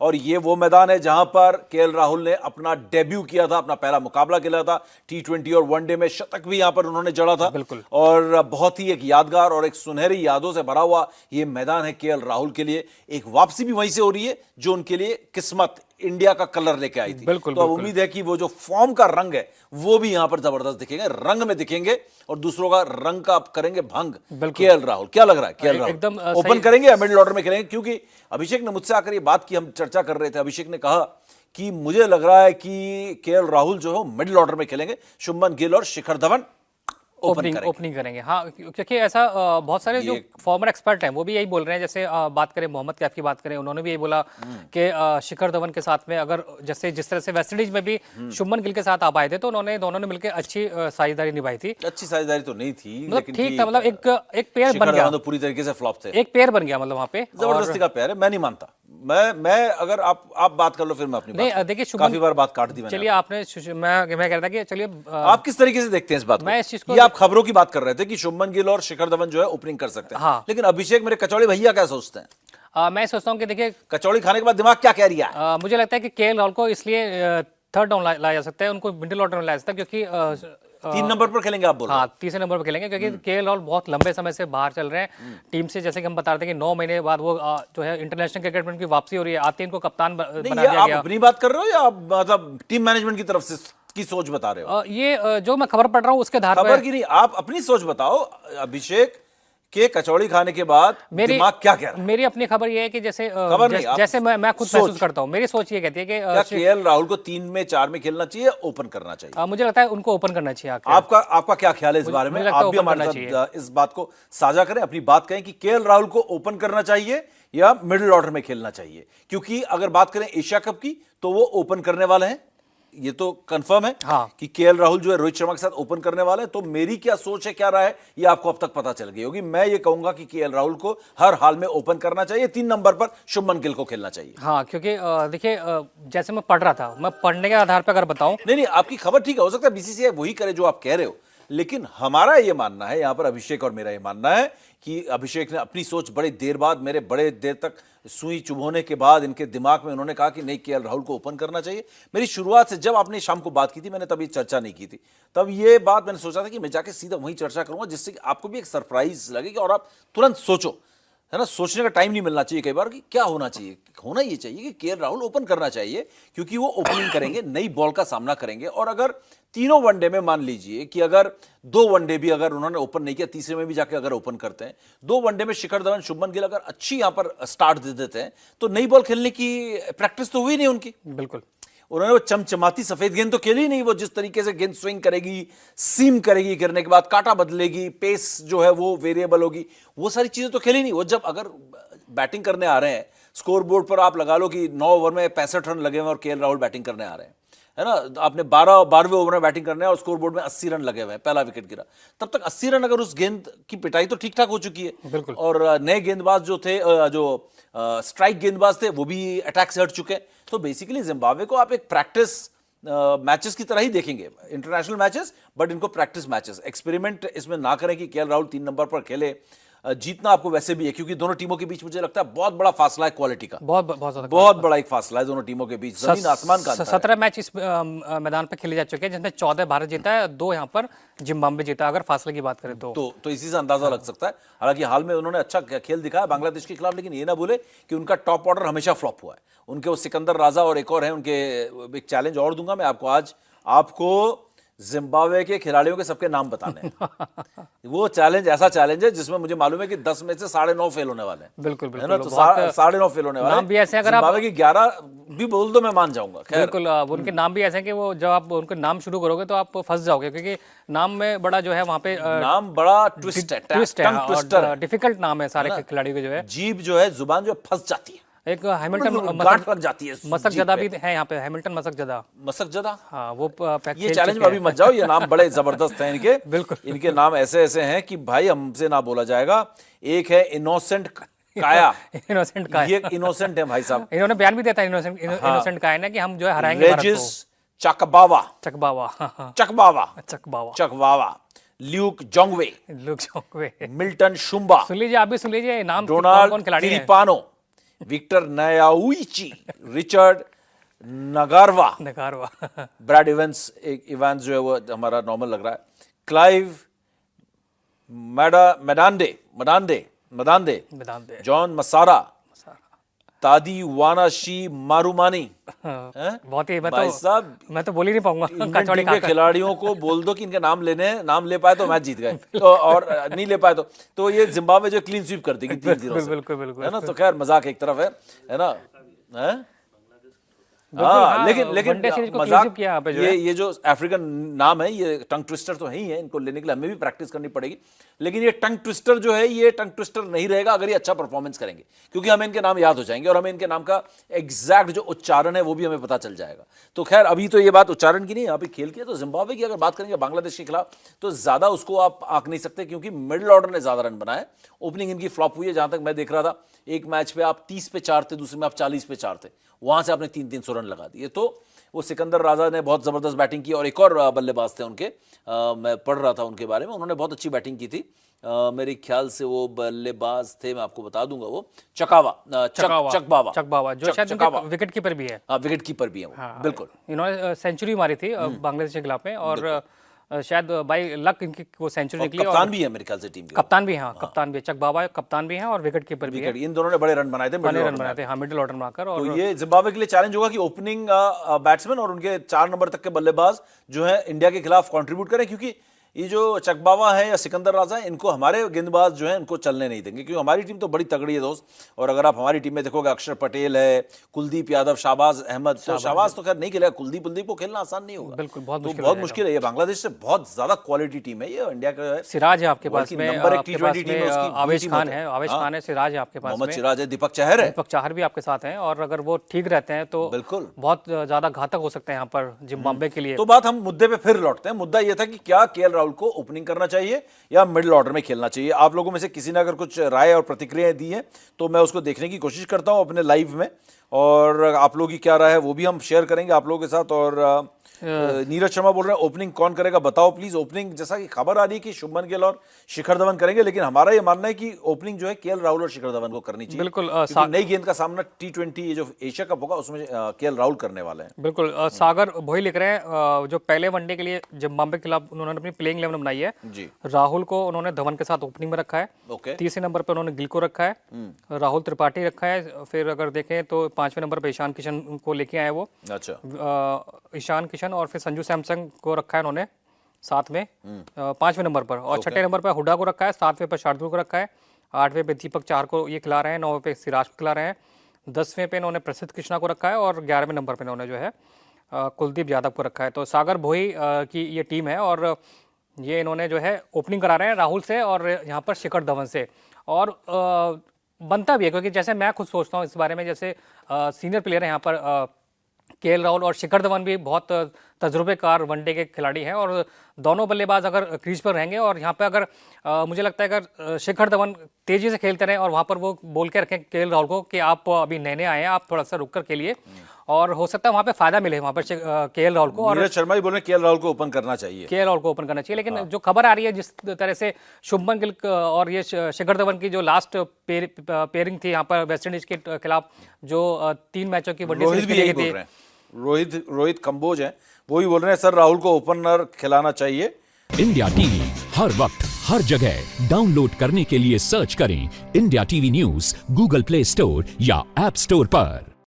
और ये वो मैदान है जहां पर केएल राहुल ने अपना डेब्यू किया था, अपना पहला मुकाबला खेला था। T20 और वनडे में शतक भी यहां पर उन्होंने जड़ा था। बिल्कुल। और बहुत ही एक यादगार और एक सुनहरी यादों से भरा हुआ ये मैदान है केएल राहुल के लिए। एक वापसी भी वहीं से हो रही है जो उनके लिए किस्मत इंडिया का कलर लेके आई थी। बिल्कुल, तो अब बिल्कुल। उम्मीद है कि वो जो फॉर्म का रंग है वो भी यहां पर जबरदस्त दिखेंगे, रंग में दिखेंगे और दूसरों का रंग का करेंगे भंग। केएल राहुल, क्या लग रहा है केएल राहुल एकदम ओपन करेंगे या मिडिल ऑर्डर में खेलेंगे? क्योंकि अभिषेक ने मुझसे आकर ये बात की, हम चर्चा कर रहे थे, अभिषेक ने कहा कि मुझे लग रहा है कि केएल राहुल जो है मिडिल ऑर्डर में खेलेंगे, शुभमन गिल और शिखर धवन ओपनिंग करेंगे। हाँ, क्योंकि ऐसा बहुत सारे जो फॉर्मर एक्सपर्ट हैं वो भी यही बोल रहे हैं। जैसे बात करें मोहम्मद कैफ की बात करें, उन्होंने भी यही बोला कि शिखर धवन के साथ में अगर जैसे जिस तरह से वेस्टइंडीज में भी शुभमन गिल के साथ आप आए थे तो दोनों ने मिलकर अच्छी साझेदारी निभाई थी। अच्छी साझेदारी तो नहीं थी, मतलब ठीक था, मतलब एक पेयर बन गया, तो पूरी तरीके से फ्लॉप थे। एक पेयर बन गया मतलब वहां पे जबरदस्ती का पेयर है, मैं नहीं मानता। मैं अगर आप बात कर लो फिर मैं अपनी नहीं, बात देखिए काफी बार बात काट दी मैंने। चलिए आपने मैं कह रहा था कि चलिए आप किस तरीके से देखते हैं इस बात को? मैं इस चीज को ये आप खबरों की बात कर रहे थे कि शुभमन गिल और शिखर धवन जो है ओपनिंग कर सकते हैं। हाँ। लेकिन अभिषेक मेरे कचौड़ी भैया क्या सोचते हैं? मैं सोचता हूँ कि देखिए कचौड़ी खाने के बाद दिमाग क्या कह रहा है? मुझे लगता है कि केएल राहुल को इसलिए थर्ड डाउन लाया जा सकता है, उनको मिडिल ऑर्डर में लाया जा सकता है, क्योंकि 3 नंबर पर खेलेंगे आप बोल रहे हैं? हाँ, तीसरे नंबर पर खेलेंगे क्योंकि केएल राहुल बहुत लंबे समय से बाहर चल रहे हैं टीम से। जैसे कि हम बता रहे थे कि 9 महीने बाद वो जो है इंटरनेशनल क्रिकेट में उनकी वापसी हो रही है, आते ही इनको कप्तान बना दिया आप गया। अपनी बात कर रहे हो या आप मतलब टीम मैनेजमेंट की तरफ से की सोच बता रहे हो? ये जो मैं खबर पढ़ रहा हूँ उसके आधार खबर पर की नहीं, आप अपनी सोच बताओ। अभिषेक के कचौड़ी खाने के बाद दिमाग क्या कह रहा है? मेरी अपनी खबर ये है कि जैसे नहीं, जैसे मैं खुद महसूस करता हूँ, मेरी सोच ये कहती है कि क्या केएल राहुल को 3 में 4 में खेलना चाहिए, ओपन करना चाहिए? मुझे लगता है उनको ओपन करना चाहिए आके। आपका क्या ख्याल है इस बारे में? आप भी हमारे साथ इस बात को साझा करें, अपनी बात कहें कि केएल राहुल को ओपन करना चाहिए या मिडिल ऑर्डर में खेलना चाहिए। क्योंकि अगर बात करें एशिया कप की तो वो ओपन करने वाले हैं, ये तो कंफर्म है। हाँ। कि केएल राहुल जो है रोहित शर्मा के साथ ओपन करने वाले हैं। तो मेरी क्या सोच है, क्या राय है, ये आपको अब तक पता चल गई होगी। मैं ये कहूंगा कि केएल राहुल को हर हाल में ओपन करना चाहिए, 3 नंबर पर शुभमन गिल को खेलना चाहिए। हाँ, क्योंकि देखिए जैसे मैं पढ़ रहा था, मैं पढ़ने के आधार पर अगर बताऊं, नहीं, आपकी खबर ठीक है, हो सकता है बीसीसीआई वही करे जो आप कह रहे हो, लेकिन हमारा ये मानना है, यहां पर अभिषेक और मेरा ये मानना है कि अभिषेक ने अपनी सोच बड़ी देर बाद, मेरे बड़े देर तक सुई चुभोने के बाद इनके दिमाग में उन्होंने कहा कि नहीं, केएल राहुल को ओपन करना चाहिए। मेरी शुरुआत से जब आपने शाम को बात की थी, मैंने तभी चर्चा नहीं की थी, तब ये बात मैंने सोचा था कि मैं जाके सीधा वहीं चर्चा करूंगा, जिससे कि आपको भी एक सरप्राइज लगेगी और आप तुरंत सोचो, है ना। सोचने का टाइम नहीं मिलना चाहिए कई बार कि क्या होना चाहिए। होना ये चाहिए कि केएल राहुल ओपन करना चाहिए, क्योंकि वो ओपनिंग करेंगे, नई बॉल का सामना करेंगे। और अगर तीनों वनडे में मान लीजिए कि अगर 2 वनडे भी अगर उन्होंने ओपन नहीं किया, तीसरे में भी जाके अगर ओपन करते हैं, 2 वनडे में शिखर धवन, शुभमन गिल अगर अच्छी यहां पर स्टार्ट दे देते हैं, तो नई बॉल खेलने की प्रैक्टिस तो हुई नहीं उनकी। बिल्कुल उन्होंने वो चमचमाती सफेद गेंद तो खेली नहीं। वो जिस तरीके से गेंद स्विंग करेगी, सीम करेगी, करने के बाद काटा बदलेगी, पेस जो है वो वेरिएबल होगी, वो सारी चीजें तो खेली नहीं। वो जब अगर बैटिंग करने आ रहे हैं, स्कोर बोर्ड पर आप लगा लो कि 9 ओवर में 65 रन लगे हुए और केएल राहुल बैटिंग करने आ रहे हैं, है ना। आपने 12वें ओवर में बैटिंग करने और स्कोर बोर्ड में 80 रन लगे हुए हैं, पहला विकेट गिरा, तब तक 80 रन अगर उस गेंद की पिटाई तो ठीक ठाक हो चुकी है। बिल्कुल। और नए गेंदबाज जो थे, जो स्ट्राइक गेंदबाज थे, वो भी अटैक से हट चुके हैं। तो बेसिकली जिम्बाब्वे को आप एक प्रैक्टिस मैचेस की तरह ही देखेंगे, इंटरनेशनल मैचेस, बट इनको प्रैक्टिस मैचेस, एक्सपेरिमेंट इसमें ना करें कि केएल राहुल 3 नंबर पर खेले। जीतना आपको वैसे भी है, क्योंकि दोनों टीमों के बीच मुझे लगता है बहुत बड़ा फासला है क्वालिटी का, बहुत बड़ा एक फासला है दोनों टीमों के बीच, जमीन आसमान का अंतर है। 17 मैच इस मैदान पर खेले जा चुके हैं, जिसमें 14 भारत जीता है, 2 यहाँ पर जिम्बाब्वे जीता, अगर फासले की बात करें तो इसी से अंदाजा लग सकता है। हालांकि हाल में उन्होंने अच्छा खेल दिखाया बांग्लादेश के खिलाफ, लेकिन ये ना भूले कि उनका टॉप ऑर्डर हमेशा फ्लॉप हुआ है। उनके वो सिकंदर राजा और एक और है उनके, एक चैलेंज और दूंगा मैं आपको आज, आपको जिम्बाब्वे के खिलाड़ियों के सबके नाम बताने हैं। वो चैलेंज ऐसा चैलेंज है जिसमें मुझे मालूम है कि 10 में से 9.5 फेल होने वाले हैं। बिल्कुल है ना, तो 9.5 फेल होने वाले नाम भी ऐसे हैं, अगर जिम्बाब्वे की 11 भी बोल दो मैं मान जाऊंगा। बिल्कुल, उनके नाम भी ऐसे हैं कि वो जब आप उनके नाम शुरू करोगे तो आप फंस जाओगे, क्योंकि नाम में बड़ा जो है वहाँ पे नाम बड़ा ट्विस्ट है, डिफिकल्ट नाम है सारे खिलाड़ियों के, जो है जीभ जो है, जुबान जो फंस जाती है। एक हैमिल्टन गांठ लग जाती है, मसक जदा भी है यहाँ पे, हैमिल्टन मसक जदा। हाँ, वो ये चैलेंज में अभी मत जाओ, ये नाम बड़े जबरदस्त हैं इनके। बिल्कुल, इनके नाम ऐसे ऐसे हैं कि भाई हमसे ना बोला जाएगा। एक है इनोसेंट काया, इनोसेंट काया, ये इनोसेंट है भाई साहब। इन्होंने बयान भी दिया था इनोसेंट काया ने कि हम जो है हराएंगे भारत को। Chakabva, Luke Jongwe, Milton Shumba, सुन लीजिए, आप भी सुन लीजिए नाम, डोनाल्ड खिलाड़ी हैं, Victor Nyauchi, Richard Ngarava, Brad Evans जो है वो हमारा नॉर्मल लग रहा है, क्लाइव मडांडे, जॉन मसारा, तादी वानाशी मारूमानी। बहुत ही भाई साहब मैं तो बोल ही नहीं पाऊंगा। इंग्लैंड टीम के खिलाड़ियों को बोल दो कि इनके नाम ले पाए तो मैच जीत गए, तो और नहीं ले पाए तो ये जिम्बाब्वे जो क्लीन स्वीप कर देगी 3-0 से। बिल्कुल है ना। तो खैर मजाक एक तरफ है ना। हाँ, लेकिन मजाक ये जो अफ्रीकन नाम है ये टंग ट्विस्टर तो है ही है, इनको लेने के लिए हमें भी प्रैक्टिस करनी पड़ेगी। लेकिन ये टंग ट्विस्टर जो है ये टंग ट्विस्टर नहीं रहेगा अगर ये अच्छा परफॉर्मेंस करेंगे, क्योंकि हमें इनके नाम याद हो जाएंगे और हमें इनके नाम का एग्जैक्ट जो उच्चारण है वो भी हमें पता चल जाएगा। तो खैर अभी तो ये बात उच्चारण की नहीं, यहाँ पे खेल की है। तो जिम्बाब्वे की अगर बात करेंगे बांग्लादेश के खिलाफ तो ज्यादा उसको आप आंक नहीं सकते, क्योंकि मिडिल ऑर्डर ने ज्यादा रन बनाए। ओपनिंग इनकी फ्लॉप हुई है, जहां तक मैं देख रहा था एक मैच पे आप 30 पे 4 थे, दूसरे में आप 40 पे 4 थे, वहां से आपने 300 रन लगा दिए। तो वो सिकंदर राजा ने बहुत जबरदस्त बैटिंग की और एक और बल्लेबाज थे उनके, मैं पढ़ रहा था उनके बारे में, उन्होंने बहुत अच्छी बैटिंग की थी। मेरे ख्याल से वो बल्लेबाज थे, मैं आपको बता दूंगा, वो चकबावा जो शायद विकेट कीपर भी है। हाँ, विकेट कीपर भी है वो। हाँ, बिल्कुल इन्होंने सेंचुरी मारी थी बांग्लादेश के खिलाफ में, और शायद बाई लक इनकी वो सेंचुरी निकली। कप्तान भी है मेरे ख्याल से टीम के, कप्तान भी है, कप्तान भी, चकबावा कप्तान भी है और विकेट कीपर भी है। इन दोनों ने बड़े रन बनाए थे, मिडिल ऑर्डर में आकर। और तो ये जिम्बाब्वे के लिए चैलेंज होगा कि ओपनिंग बैट्समैन और उनके 4 नंबर तक के बल्लेबाज जो है इंडिया के खिलाफ कंट्रीब्यूट करें, क्योंकि ये जो चकबावा है या सिकंदर राजा है, इनको हमारे गेंदबाज जो है इनको चलने नहीं देंगे, क्योंकि हमारी टीम तो बड़ी तगड़ी है दोस्त। और अगर आप हमारी टीम में देखोगे अक्षर पटेल है, कुलदीप यादव, शाहबाज अहमद, तो शाहबाज तो खैर नहीं खेलेगा, कुलदीप को खेलना आसान नहीं होगा, बिल्कुल बहुत मुश्किल है। ये बांग्लादेश से बहुत ज्यादा क्वालिटी टीम है, ये इंडिया का सिराज है आपके पास में, नंबर 1 T20 टीम है, आवेश खान है, सिराज है आपके पास, मोहम्मद सिराज है, दीपक चहर भी आपके साथ हैं, और अगर वो ठीक रहते हैं तो बिल्कुल बहुत ज्यादा घातक हो सकते हैं यहाँ पर जिम्बाब्वे के लिए। तो बात हम मुद्दे पे फिर लौटते हैं। मुद्दा ये था कि क्या केएल राहुल को ओपनिंग करना चाहिए या मिडिल ऑर्डर में खेलना चाहिए। आप लोगों में से किसी ने अगर कुछ राय और प्रतिक्रियाएं दी हैं तो मैं उसको देखने की कोशिश करता हूं अपने लाइव में, और आप लोगों की क्या राय है वो भी हम शेयर करेंगे आप लोगों के साथ। और नीरज शर्मा बोल रहे हैं ओपनिंग कौन करेगा बताओ प्लीज। ओपनिंग जैसा कि खबर आ रही है कि शुभमन गिल और शिखर धवन करेंगे, लेकिन हमारा ये मानना है कि ओपनिंग जो है केएल राहुल और शिखर धवन को करनी चाहिए। बिल्कुल, नई गेंद का सामना T20 ये जो एशिया कप होगा उसमें केएल राहुल करने वाले हैं। बिल्कुल, सागर भोई लिख रहे हैं जो पहले वनडे के लिए जिम्बाब्वे के खिलाफ उन्होंने अपनी प्लेइंग 11 बनाई है जी। राहुल को उन्होंने धवन के साथ ओपनिंग में रखा है, तीसरे नंबर पर उन्होंने गिल को रखा है, राहुल त्रिपाठी रखा है, फिर अगर देखें तो 5वें नंबर पर ईशान किशन को लेके आए वो, अच्छा ईशान किशन, और फिर संजू सैमसन को रखा है उन्होंने साथ में 5वें नंबर पर, और 6ठे नंबर पर हुड्डा को रखा है, 7वें पर शार्दुल को रखा है, 8वें पे दीपक चहर को ये खिला रहे हैं, 9वें पे सिराज को खिला रहे हैं, 10वें पे इन्होंने प्रसिद्ध कृष्णा को रखा है, और 11वें नंबर पे इन्होंने जो है कुलदीप यादव को रखा है। तो सागर भोई की ये टीम है, और ये इन्होंने जो है ओपनिंग करा रहे हैं राहुल से और यहाँ पर शिखर धवन से, और बनता भी है, क्योंकि जैसे मैं खुद सोचता हूँ इस बारे में, जैसे सीनियर प्लेयर है यहाँ पर केएल राहुल और शिखर धवन भी बहुत तजुर्बेकार वनडे के खिलाड़ी हैं, और दोनों बल्लेबाज अगर क्रीज पर रहेंगे और यहाँ पे अगर मुझे लगता है अगर शिखर धवन तेजी से खेलते रहें और वहाँ पर वो बोल के रखें केएल राहुल को कि आप अभी नए आए हैं, आप थोड़ा सा रुक कर खेलिए, और हो सकता है वहाँ पे फायदा मिले वहाँ पर केएल राहुल को। और नीरज शर्मा भी बोल रहे हैं केएल राहुल को ओपन करना चाहिए, केएल राहुल को ओपन करना चाहिए, लेकिन जो खबर आ रही है जिस तरह से शुभमन गिल और ये शिखर धवन की जो लास्ट पेयरिंग थी यहाँ पर वेस्ट इंडीज के खिलाफ, जो 3 मैचों की वनडे सीरीज थी, रोहित कंबोज हैं, वो भी बोल रहे हैं सर राहुल को ओपनर खिलाना चाहिए। इंडिया टीवी हर वक्त हर जगह डाउनलोड करने के लिए सर्च करें India TV news Google play store या ऐप स्टोर पर।